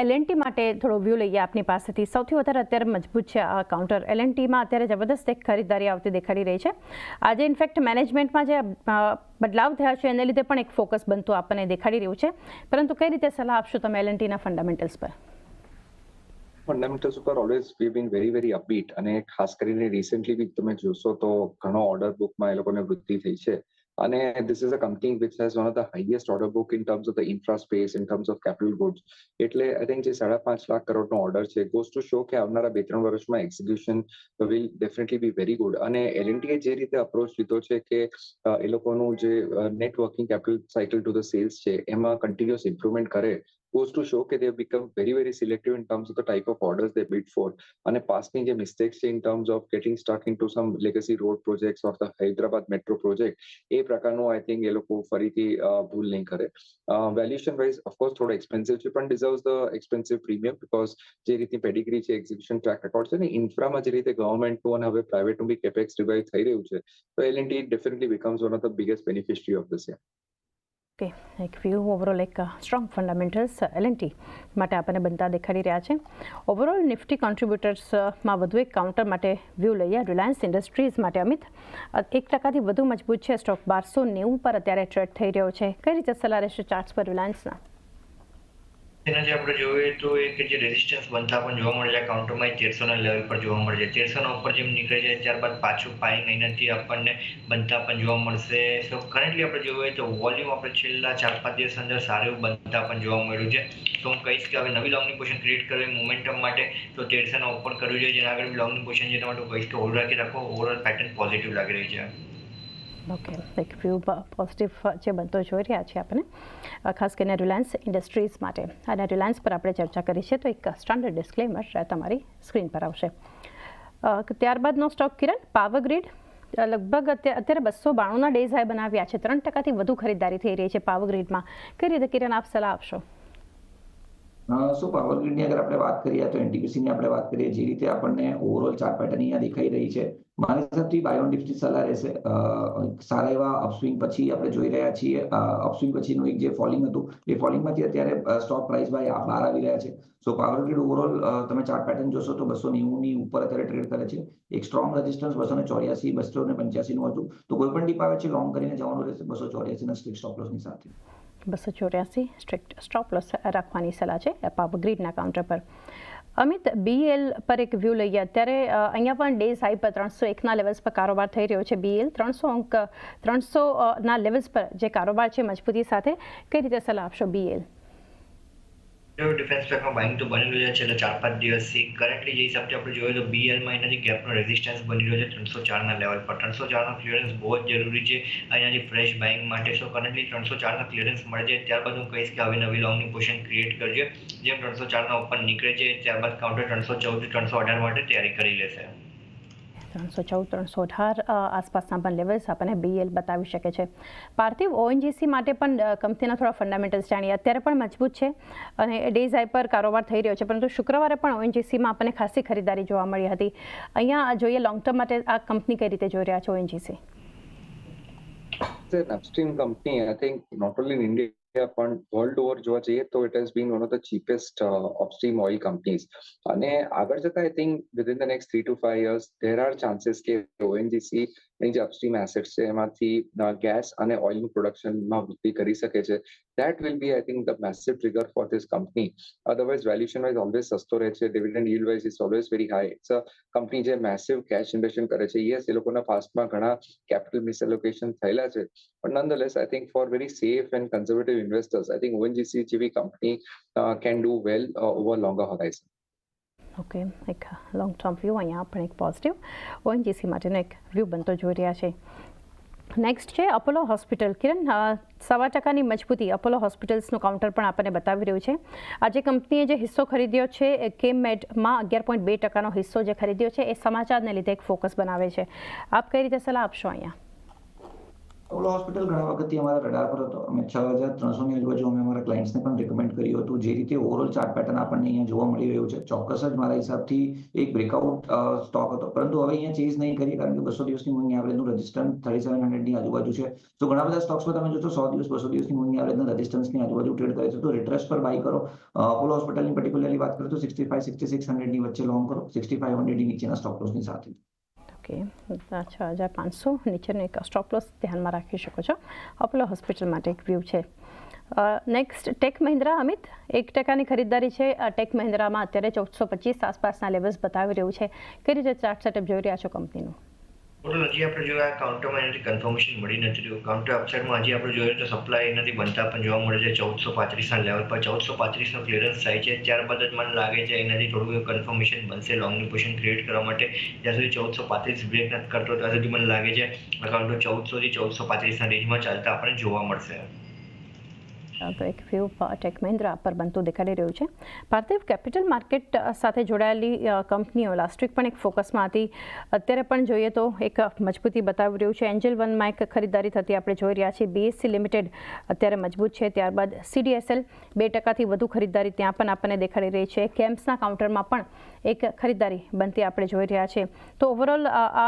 L&T માટે થોડો view લઈએ આપની પાસેથી. સૌથી વધારે અત્યારે મજબૂત છે આ કાઉન્ટર. એલએનટીમાં અત્યારે જબરદસ્ત એક ખરીદારી આવતી દેખાડી રહી છે. આજે ઇનફેક્ટ મેનેજમેન્ટમાં જે બદલાવ થયા છે એને લીધે પણ એક ફોકસ બનતું આપણને દેખાડી રહ્યું છે. પરંતુ કઈ રીતે સલાહ આપશો તમે એલએનટીના ફંડામેન્ટલ્સ પર? ફંડામેન્ટલ્સ ઉપર always we been very upbeat, અને ખાસ કરીને રિસેન્ટલી બી તમે જોશો તો ઘણો ઓર્ડર બુકમાં એ લોકોને વૃદ્ધિ થઈ છે. અને this is a company which has one of the highest order book in terms of the infra space, in terms of capital goods. એટલે આઈ થિંક જે 5.5 લાખ કરોડનો ઓર્ડર છે ગોઝ ટુ શો કે આવનારા 2-3 વર્ષમાં execution will definitely be very good. અને એલએનટીએ જે રીતે અપ્રોચ લીધો છે કે એ લોકોનું જે net working capital cycle to the sales છે એમાં કન્ટિન્યુઅસ ઇમ્પ્રુવમેન્ટ કરે, goes to show કે they have become very selective in terms of the type of orders they bid for. અને પાસ્ટની જે મિસ્ટેક્સ છે in terms of getting stuck into some legacy road projects or the Hyderabad metro project, એ પ્રકારનું I think એ લોકો ફરીથી ભૂલ નહીં કરે. વેલ્યુએશન વાઇઝ ઓફકોર્સ થોડો એક્સપેન્સિવ છે, પણ deserves the expensive premium, because જે રીતની પેડિગ્રી છે, એક્ઝિક્યુશન ટ્રેક રેકોર્ડ છે ને, ઇન્ફ્રામાં જે રીતે ગવર્મેન્ટનું અને હવે પ્રાઇવેટનું બી કેપેક્સ રિવાઇવ થઈ રહ્યું છે, તો L&T definitely becomes one of the biggest beneficiary of this year. Okay, એક વ્યૂ ઓવરઓલ એક સ્ટ્રોંગ ફંડામેન્ટલ્સ એલએનટી માટે આપણને બનતા દેખાડી રહ્યા છે. ઓવરઓલ નિફ્ટી કોન્ટ્રીબ્યુટર્સમાં વધુ એક કાઉન્ટર માટે વ્યૂ લઈએ. રિલાયન્સ ઇન્ડસ્ટ્રીઝ માટે અમિત 1% વધુ મજબૂત છે. સ્ટોક 1290 પર અત્યારે ટ્રેડ થઈ રહ્યો છે. કઈ રીતે સલાહ રહેશે ચાર્ટ્સ પર રિલાયન્સના? તેના જે આપણે જોઈએ તો એક જે રેઝિસ્ટન્સ બનતા પણ જોવા મળે છે કાઉન્ટરમાં 1300 લેવલ પર જોવા મળે છે. 1300 ઉપર જેમ નીકળે છે ત્યારબાદ પાછું બાઇંગ અહીંયાથી આપણને બનતા પણ જોવા મળશે. સો કરન્ટલી આપણે જોઈએ તો વોલ્યુમ આપણે છેલ્લા 4-5 દિવસ અંદર સારું બનતા પણ જોવા મળ્યું છે. તો હું કહીશ કે હવે નવી લોંગની પોઝિશન ક્રિએટ કરવી મોમેન્ટમ માટે તો 1300 ઉપર કરવું જોઈએ. જેના આગળ લોંગની પોઝિશન જેના માટે કહીશ કે હોલ્ડ રાખી રાખો. ઓવરઓલ પેટર્ન પોઝિટિવ લાગી રહી છે. ઓકે, એક વ્યૂ પોઝિટિવ જે બનતો જોઈ રહ્યા છીએ આપણે, ખાસ કરીને રિલાયન્સ ઇન્ડસ્ટ્રીઝ માટે. અને રિલાયન્સ પર આપણે ચર્ચા કરી છે તો એક સ્ટાન્ડર્ડ ડિસ્ક્લેમર તમારી સ્ક્રીન પર આવશે. ત્યારબાદનો સ્ટોક કિરણ, પાવર ગ્રીડ. લગભગ અત્યારે 292ના ડેઝ હાઈ બનાવ્યા છે. 3%થી વધુ ખરીદારી થઈ રહી છે પાવર ગ્રીડમાં. કઈ રીતે કિરણ આપ સલાહ આપશો? પાવર ગ્રીડની અગર આપણે વાત કરીએ તો એનટીપીસીની આપણે વાત કરીએ, જે રીતે આપણને ઓવરઓલ ચાર્ટ પેટર્ન અહીંયા દેખાઈ રહી છે, મારા હિસાબથી બાય ઓન નિફ્ટી સલાહ રહેશે. સારા એવા અપસ્વિંગ પછી આપણે જોઈ રહ્યા છીએ. અપસ્વિંગ પછીનું એક જે ફોલિંગ હતું એ ફોલિંગમાંથી અત્યારે સ્ટોક પ્રાઇસ બાય 12 આવી રહ્યા છે. સો પાવર ગ્રીડ ઓવરઓલ તમે ચાર્ટ પેટર્ન જોશો તો 290ની ઉપર અત્યારે ટ્રેડ કરે છે. એક સ્ટ્રોંગ રેઝિસ્ટન્સ 284, 285નું હતું. તો કોઈ પણ ડીપ આવે છે લોંગ કરીને જવાનું રહેશે 284ના સ્ટ્રિક્ટ સ્ટોપ લોસની સાથે. 284 સ્ટ્રિક્ટ સ્ટોપ લોસ રાખવાની સલાહ છે પાવર ગ્રીડના કાઉન્ટર પર. અમિત, બીએલ પર એક વ્યૂ લઈએ. અત્યારે અહીંયા પણ ડેઝ હાઈ પર 301ના લેવલ્સ પર કારોબાર થઈ રહ્યો છે. બીએલ 300ના લેવલ્સ પર જે કારોબાર છે મજબૂતી સાથે, કઈ રીતે સલાહ આપશો બીએલ? ડિફેન્સ સ્ટોકમાં બાઇંગ તો બનેલું છે છેલ્લા 4-5 દિવસથી. કરન્ટલી જે હિસાબથી આપણે જોઈએ તો બીએલમાં એનાથી ગેપનો રેઝિસ્ટન્સ બની રહ્યો છે 304ના લેવલ પર. 304નો ક્લિયરન્સ બહુ જ જરૂરી છે અહીંયાથી ફ્રેશ બાઇંગ માટે. સો કરન્ટલી 304ના ક્લિયરન્સ મળે છે ત્યારબાદ હું કહીશ કે હવે નવી લોંગની પોઝિશન ક્રિએટ કરજે. જેમ 304ના ઉપર નીકળે છે ત્યારબાદ કાઉન્ટર 314 318 માટે તૈયારી કરી લેશે. 314 318 આસપાસના પણ લેવલ્સ આપણને બીએલ બતાવી શકે છે. પાર્થિવ, ઓએનજીસી માટે પણ કંપનીના થોડા ફંડામેન્ટલ્સ જાણીએ. અત્યારે પણ મજબૂત છે અને ડેઝ હાઈ પર કારોબાર થઈ રહ્યો છે, પરંતુ શુક્રવારે પણ ઓએનજીસીમાં આપણને ખાસી ખરીદારી જોવા મળી હતી. અહીંયા જોઈએ લોંગ ટર્મ માટે આ કંપની કઈ રીતે જોઈ રહ્યા છે ONGC? It's an upstream company. I think not only in India પણ વર્લ્ડ ઓવર જોવા જઈએ તો it has been one of the cheapest upstream oil companies. અને આગળ જતા I think within the next 3 to 5 years there are chances કે ONGC ની જે અપસ્ટ્રીમ એસેટ્સ છે એમાંથી ગેસ અને ઓઇલનું પ્રોડક્શનમાં વૃદ્ધિ કરી શકે છે. That will be, I think, the massive trigger for this company. Otherwise, valuation wise always સસ્તો રહે છે. Dividend yield wise is always very high. It's a company જે massive cash injection કરે છે. Yes, એ લોકોના પાસ્ટમાં ઘણા capital misallocation થયેલા છે. But nonetheless, I think for very safe and conservative investors, I think ONGC જેવી company can do well over longer horizon. Okay, એક long term view અહીંયા પણ એક પોઝિટિવ ઓએનજીસી માટેનો એક વ્યૂ બનતો જોઈ રહ્યા છે. નેક્સ્ટ છે અપોલો હોસ્પિટલ. કિરણ, 1.25ની મજબૂતી અપોલો હોસ્પિટલ્સનું કાઉન્ટર પણ આપણને બતાવી રહ્યું છે. આજે કંપનીએ જે હિસ્સો ખરીદ્યો છે એ કેમમેડમાં 11.2%નો હિસ્સો જે ખરીદ્યો છે એ સમાચારને લીધે એક ફોકસ બનાવે છે. આપ કઈ રીતે સલાહ આપશો અહીંયા? અપોલો હોસ્પિટલ ઘણા વખતથી અમારા રડાર પર હતો. અમે 6,300 ની આજુબાજુ અમે અમારા ક્લાયન્ટ્સને પણ રેકમેન્ડ કર્યું હતું. જે રીતે ઓવરઓલ ચાર્ટ પેટર્ન આપણને અહીંયા જોવા મળી રહ્યું છે, ચોક્કસ જ મારા હિસાબથી એક બ્રેકઆઉટ સ્ટોક હતો. પરંતુ હવે અહીંયા ચેઝ નહીં કરીએ કારણ કે 200 દિવસની મૂવિંગ એવરેજનું રેઝિસ્ટન્સ 3700 ની આજુબાજુ છે. તો ઘણા બધા સ્ટોક્સમાં તમે જોશો 100 દિવસ 200 દિવસની મૂવિંગ એવરેજના રેઝિસ્ટન્સની આજુબાજુ ટ્રેડ કરે છે. તો રિટ્રેસ પર બાય કરો. અપોલો હોસ્પિટલની પર્ટિક્યુલરલી વાત કરીએ તો 65-6600 ની વચ્ચે લોંગ કરો, 6500 ની નીચેના સ્ટોપ લોસની સાથે. ઓકે, 6,500 નીચેનો એક સ્ટોપ લોસ ધ્યાનમાં રાખી શકો છો. અપોલો હોસ્પિટલ માટે એક વ્યૂ છે. નેક્સ્ટ ટેક મહિન્દ્રા. અમિત, 1% ખરીદદારી છે ટેક મહિન્દ્રામાં. અત્યારે 1425 આસપાસના લેવલ્સ બતાવી રહ્યું છે. કઈ રીતે ચાર્ટ સેટઅપ જોઈ રહ્યા છો કંપનીનું? હજી આપણે જોયું આ કાઉન્ટરમાં એનાથી કન્ફર્મેશન મળી નથી રહ્યું. કાઉન્ટર અપસાઇડમાં હજી આપણે જોઈએ તો સપ્લાય એનાથી બનતા પણ જોવા મળે છે 1435 ના લેવલ પર. 1435 નો ક્લિયરન્સ થાય છે, ત્યારબાદ જ મને લાગે છે એનાથી થોડું કન્ફર્મેશન બનશે લોંગની પોઝિશન ક્રિએટ કરવા માટે. જ્યાં સુધી 1435 બ્રેક નથી કરતો ત્યાં સુધી મને લાગે છે કાઉન્ટર 1400 થી 1435 ના રેન્જમાં ચાલતા આપણને જોવા મળશે. તો એક વ્યૂ ટેક મહિન્દ્રા પર બનતું દેખાડી રહ્યું છે. પાર્થિવ, કેપિટલ માર્કેટ સાથે જોડાયેલી કંપનીઓ લાસ્ટ વીક પણ એક ફોકસમાં હતી. અત્યારે પણ જોઈએ તો એક મજબૂતી બતાવી રહ્યું છે. એન્જલ વનમાં એક ખરીદારી થતી આપણે જોઈ રહ્યા છીએ. બીએસસી લિમિટેડ અત્યારે મજબૂત છે. ત્યારબાદ CDSL 2%થી વધુ ખરીદારી ત્યાં પણ આપણને દેખાડી રહી છે. કેમ્પ્સના કાઉન્ટરમાં પણ એક ખરીદારી બનતી આપણે જોઈ રહ્યા છીએ. તો ઓવરઓલ આ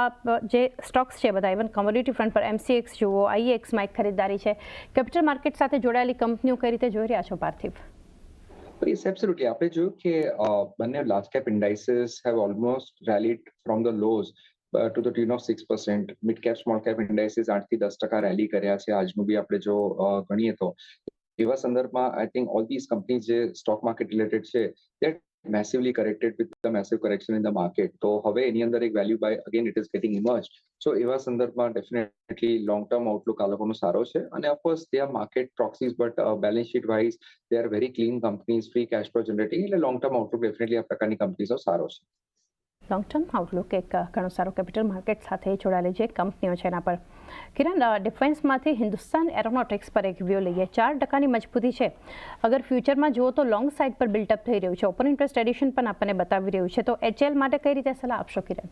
જે સ્ટોક્સ છે બધા, ઇવન કમોડિટી ફ્રન્ટ પર MCX જુઓ, IEXમાં એક ખરીદારી છે. કેપિટલ માર્કેટ સાથે જોડાયેલી કંપનીઓ કઈ રીતે જોઈ રહ્યા છો પાર્થિવ? Yes, absolutely. આપણે જોયું કે બંને large cap indices have almost rallied from the lows to the tune of 6%. Mid cap small cap indices 8 થી 10% રેલી કર્યા છે. આજનું બી આપણે જો ગણીએ તો એવા સંદર્ભમાં I think all this companies જે સ્ટોક માર્કેટ રિલેટેડ છે they are massively corrected with the massive correction in the market. તો હવે એની અંદર એક value buy again it is getting emerged. So એવા સંદર્ભમાં ડેફિનેટલી લોંગ ટર્મ આઉટલુક આ લોકોનો સારો છે. અને of course they are market proxies but balance sheet wise they are very clean companies, free cash flow generating. એટલે લોંગ ટર્મ આઉટલુક ડેફિનેટલી આ પ્રકારની કંપનીઝો સારો છે. લોંગ ટર્મ આઉટલુક એક ઘણો સારો કેપિટલ માર્કેટ સાથે જોડાયેલી જે કંપનીઓ છે એના પર. કિરણ, ડિફેન્સમાંથી હિન્દુસ્તાન એરોનોટિક્સ પર એક વ્યૂ લઈએ. 4%ની મજબૂતી છે. અગર ફ્યુચરમાં જુઓ તો લોંગ સાઇડ પર બિલ્ટઅપ થઈ રહ્યું છે. ઓપન ઇન્ટરેસ્ટ એડિશન પણ આપણને બતાવી રહ્યું છે. તો HL માટે કઈ રીતે સલાહ આપશો કિરણ?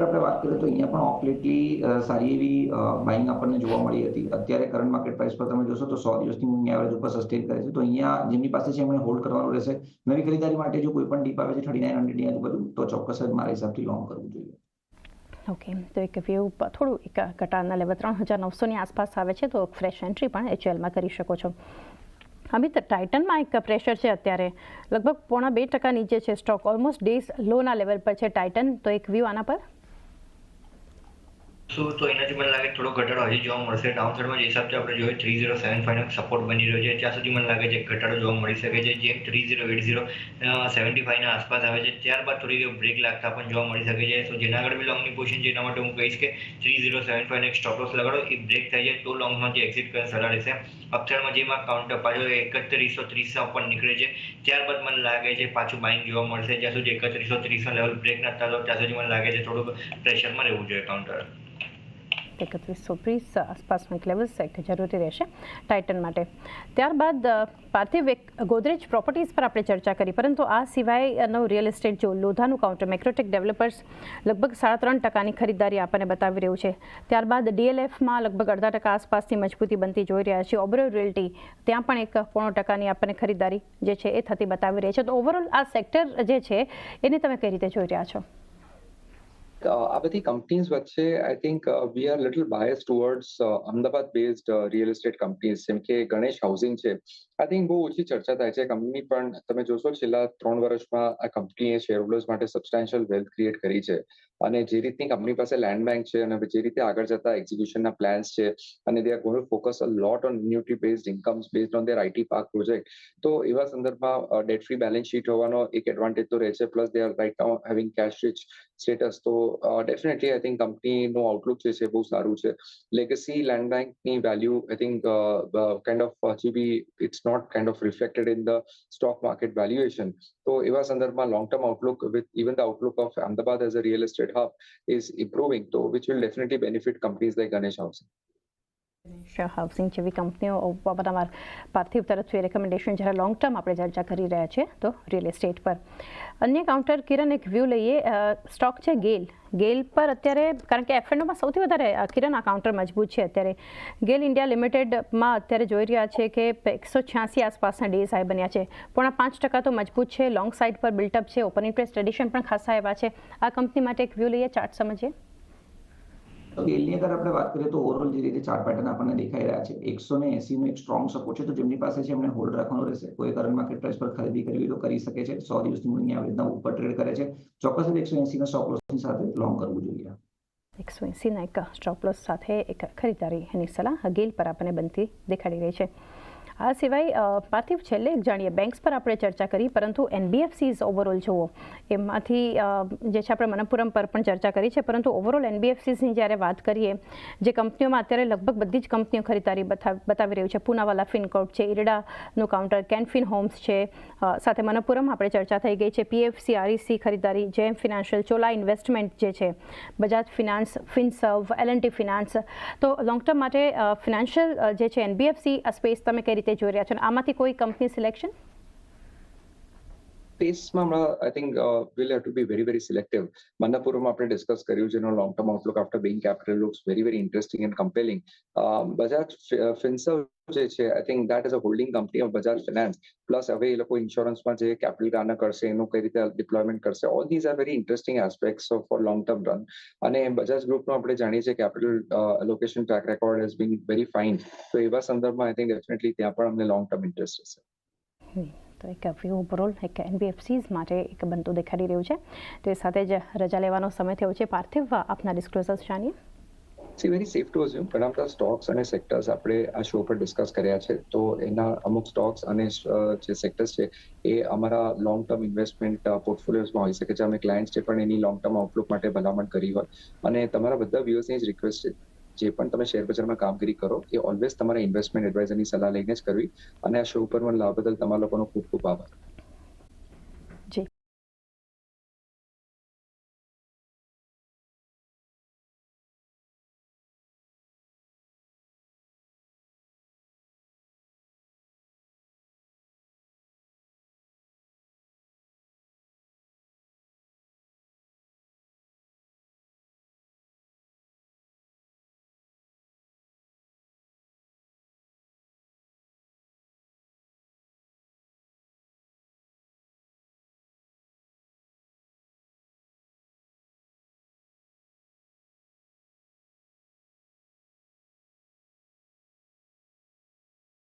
આપણે વાત કરીએ તો અહીંયા પણ ઓફ લેટલી સારી એવી બાઇંગ આપણને જોવા મળી હતી. અત્યારે કરંટ માર્કેટ પ્રાઇસ પર તમે જોશો તો 100 દિવસની મૂવિંગ એવરેજ ઉપર સસ્ટેન કરે છે. તો અહીંયા જેમની પાસે છે એમણે હોલ્ડ કરવાનું રહેશે. નવી ખરીદારી માટે જો કોઈ પણ ડીપ આવે છે 3900 ની આજુબાજુ તો ચોક્કસ જ મારા હિસાબથી લોંગ કરવું જોઈએ. ઓકે, તો એક વ્યૂ થોડું એક ઘટાડના લેવલ 3900ની આસપાસ આવે છે. તો ફ્રેશ એન્ટ્રી પણ HLમાં કરી શકો છો. અમિત, ટાઇટનમાં એક પ્રેશર છે અત્યારે. લગભગ 0.5% નીચે છે સ્ટોક. ઓલમોસ્ટ ડેઝ લોના લેવલ પર છે ટાઇટન. તો એક વ્યૂ આના પર? તો એનાથી મને લાગે થોડો ઘટાડો હજી જોવા મળશે. ડાઉનસાઇડમાં જે હિસાબથી આપણે જોઈએ 3075 નો સપોર્ટ બની રહ્યો છે, ત્યાં સુધી મને લાગે છે ઘટાડો જોવા મળી શકે છે. જેમ 3080 75 ના આસપાસ આવે છે ત્યારબાદ થોડી બ્રેક લાગતા પણ જોવા મળી શકે છે. તો જેના આગળ બી લોંગની પોઝિશન છે એના માટે હું કહીશ કે 3075 ને એક સ્ટોપ લોસ લગાડો. એ બ્રેક થઈ જાય તો લોંગમાંથી એક્ઝિટ કરવાની સલાહ રહેશે. અપસાઇડમાં જેમાં કાઉન્ટર પાછો 3130 ઉપર નીકળે છે ત્યારબાદ મને લાગે છે પાછું બાઇંગ જોવા મળશે. જ્યાં સુધી 3130 નો લેવલ બ્રેક ના થતો ત્યાં સુધી મને લાગે છે થોડુંક પ્રેશરમાં રહેવું જોઈએ કાઉન્ટર. 3120 આસપાસનો એક લેવલ સેટ જરૂરી રહેશે ટાઇટન માટે. ત્યારબાદ પાર્થિવ, એક ગોદરેજ પ્રોપર્ટીઝ પર આપણે ચર્ચા કરી, પરંતુ આ સિવાયનો રિયલ એસ્ટેટ જો લોધાનું કાઉન્ટર મેક્રોટેક ડેવલપર્સ લગભગ 3.5%ની ખરીદારી આપણને બતાવી રહ્યું છે. ત્યારબાદ DLFમાં લગભગ 0.5% આસપાસની મજબૂતી બનતી જોઈ રહ્યા છીએ. ઓબરો રિયલ્ટી ત્યાં પણ 1.5%ની આપણને ખરીદારી જે છે એ થતી બતાવી રહી છે. તો ઓવરઓલ આ સેક્ટર જે છે એને તમે કઈ રીતે જોઈ રહ્યા છો? આ બધી કંપનીઝ વચ્ચે I think we are little bias towards Ahmedabad based real estate companies જેમ કે ગણેશ હાઉસિંગ છે. આઈ થિંક બહુ ઓછી ચર્ચા થાય છે કંપની, પણ તમે જોશો છેલ્લા 3 વર્ષમાં આ કંપનીએ શેર હોલ્ડર્સ માટે સબસ્ટેન્શિયલ વેલ્થ ક્રિએટ કરી છે. અને જે રીતની કંપની પાસે લેન્ડ બેંક છે અને જે રીતે આગળ જતા એક્ઝિક્યુશનના પ્લાન્સ છે અને they are going to focus a lot on annuity based incomes based on their IT park project. તો એવા સંદર્ભમાં ડેટ ફ્રી બેલેન્સ શીટ હોવાનો એક એડવાન્ટેજ તો રહે છે. Plus they are right now having cash rich status. તો definitely I think કંપનીનું આઉટલુક જે છે બહુ સારું છે. લેગસી લેન્ડ બેંકની value I think kind of હજી be it's not kind of reflected in the stock market valuation. તો એવા સંદર્ભમાં long term outlook with even the outlook of Ahmedabad as a real estate hub is improving, so which will definitely benefit companies like Ganesh Housing. Housing જેવી કંપનીઓ તમારા પાર્થિવ તરફથી recommendation જ્યારે long term આપણે ચર્ચા કરી રહ્યા છીએ તો રિયલ એસ્ટેટ પર અન્ય કાઉન્ટર કિરણ એક વ્યૂ લઈએ સ્ટોક છે ગેલ પર અત્યારે કારણ કે એફએનઓમાં સૌથી વધારે કિરણ આ કાઉન્ટર મજબૂત છે અત્યારે ગેલ ઇન્ડિયા લિમિટેડમાં અત્યારે જોઈ રહ્યા છે કે 186 આસપાસના ડેઝ હાઈ બન્યા છે 5.5% તો મજબૂત છે લોંગ સાઇડ પર બિલ્ટઅપ છે ઓપન ઇન્ટરેસ્ટ એડિશન પણ ખાસા એવા છે આ કંપની માટે એક વ્યૂ લઈએ ચાર્ટ સમજીએ ગેલની અગર આપણે વાત કરીએ તો ઓવરઓલ જે રીતે ચાર્ટ પેટર્ન આપણને દેખાઈ રહ્યા છે 180 નો એક સ્ટ્રોંગ સપોર્ટ છે તો જેમની પાસે છે એમને હોલ્ડ રાખવાનું રહેશે કોઈ કરંટ માર્કેટ પ્રાઇસ પર ખરીદી કરવી તો કરી શકે છે 100 દિવસની મૂલ્યની એવરેજના ઉપર ટ્રેડ કરે છે ચોક્કસ 180 ના સ્ટોપ લોસની સાથે લોંગ કરવું જોઈએ 180 ના એક સ્ટોપ લોસ સાથે એક ખરીદારી એની સલાહ ગેલ પર આપણને બનતી દેખાડી રહી છે આ સિવાય પાર્થિવ છેલ્લે એક જાણીએ બેંક્સ પર આપણે ચર્ચા કરી પરંતુ એનબીએફસીઝ ઓવરઓલ જુઓ એમાંથી જે છે આપણે મનપ્પુરમ પર પણ ચર્ચા કરી છે પરંતુ ઓવરઓલ એનબીએફસીઝની જ્યારે વાત કરીએ જે કંપનીઓમાં અત્યારે લગભગ બધી જ કંપનીઓ ખરીદારી બતાવી રહ્યું છે પૂનાવાલા ફિનકોર્પ છે ઇરડાનું કાઉન્ટર કેનફિન હોમ્સ છે સાથે મનપ્પુરમ આપણે ચર્ચા થઈ ગઈ છે પીએફસી આરઈસી ખરીદારી જેમ ફિનાન્શિયલ ચોલા ઇન્વેસ્ટમેન્ટ જે છે Bajaj finance Finserv L&T finance તો લોંગ ટર્મ માટે ફિનાન્શિયલ જે છે એનબીએફસી આ સ્પેસ તમે કઈ રીતે જોઈ રહ્યા છો આમાંથી કોઈ કંપની સિલેક્શન સ્પેસમાં I think will have to be very selective Manappuram આપણે ડિસ્કસ કર્યું જેનો long term outlook after being capital looks very interesting and compelling Bajaj Finserv જે છે I think that is a holding company of Bajaj Finance plus હવે એ લોકો ઇન્સ્યોરન્સમાં જે કેપિટલ ગાર્નર કરશે એનું કઈ રીતે ડિપ્લોયમેન્ટ કરશે all these are very interesting aspects four long term run અને બજાજ ગ્રુપનો આપણે જાણીએ છીએ capital allocation track record has been very fine તો એવા સંદર્ભમાં આઈ થિંક ડેફિનેટલી ત્યાં પણ અમને લોંગ ટર્મ ઇન્ટરેસ્ટ રહેશે તો એક વ્યૂ ઓવરઓલ એક એનબીએફસીઝ માટે એક બનતું દેખાડી રહ્યું છે તો એ સાથે જ રજા લેવાનો સમય થયો છે પાર્થિવ આપના ડિસ્ક્લોઝર્સ જાણીએ see very safe to assume ઘણા બધા સ્ટોક્સ અને સેક્ટર્સ આપણે આ શો પર ડિસ્કસ કર્યા છે તો એના અમુક સ્ટોક્સ અને જે સેક્ટર્સ છે એ અમારા લોંગ ટર્મ ઇન્વેસ્ટમેન્ટ પોર્ટફોલિયોઝમાં હોઈ શકે છે અમે ક્લાયન્ટ્સ જે પણ એની લોંગ ટર્મ આઉટલુક માટે ભલામણ કરી હોય અને તમારા બધા વ્યુઅર્સની જ રિક્વેસ્ટ છે જે પણ તમે શેર બજારમાં કામગીરી કરો એ ઓલવેઝ તમારા ઇન્વેસ્ટમેન્ટ એડવાઇઝરની સલાહ લઈને જ કરવી અને આ શો પર મને લાભ બદલ તમારા લોકોનો ખૂબ આભાર